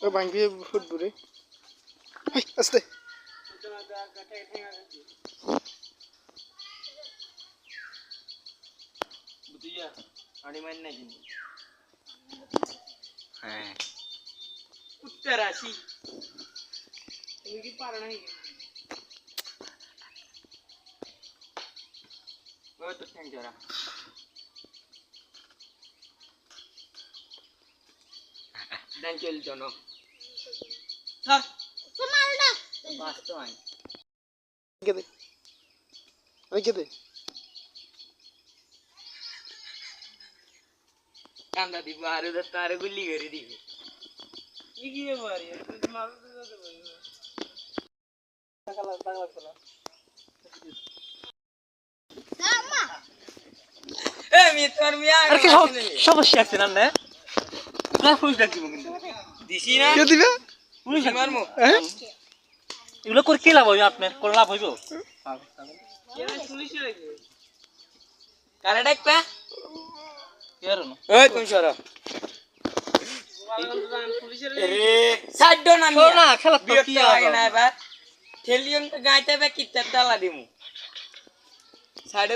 ও ভাঙবি ফুটবুরে high আস্তে বুঝিয়া আড়ি মাইন না কিন্তু হ্যাঁ উত্তর আসি তুমি কি পারো না ওই তো ঠ্যাংজরা দেন চল চলো স্যার তোমার না বাস্তব আই গেদে ওই গেদে কান্দা দিব আর তার গুলি করে দিব কি কি মারি তুই মারু তো যাবে টাকা লাগবে না আম্মা এ মি তোর মিয়া আর কি সমস্যা আছে না না না পুলিশ ডাকিব কিন্তু দিছি না কে দিবে পুলিশ মারমু হ্যাঁ এগুলো করে কি লাভ হবে আপনার কোন লাভ হইব কে পুলিশ লাগে কারে ডাকতা কেন ওই তুমি সরা রে সাইডো না মিয়া না খেলা তো কি লাগে না এবার ঠেলিয়ন গাইতে বে কিটা তালা দিমু সাইডে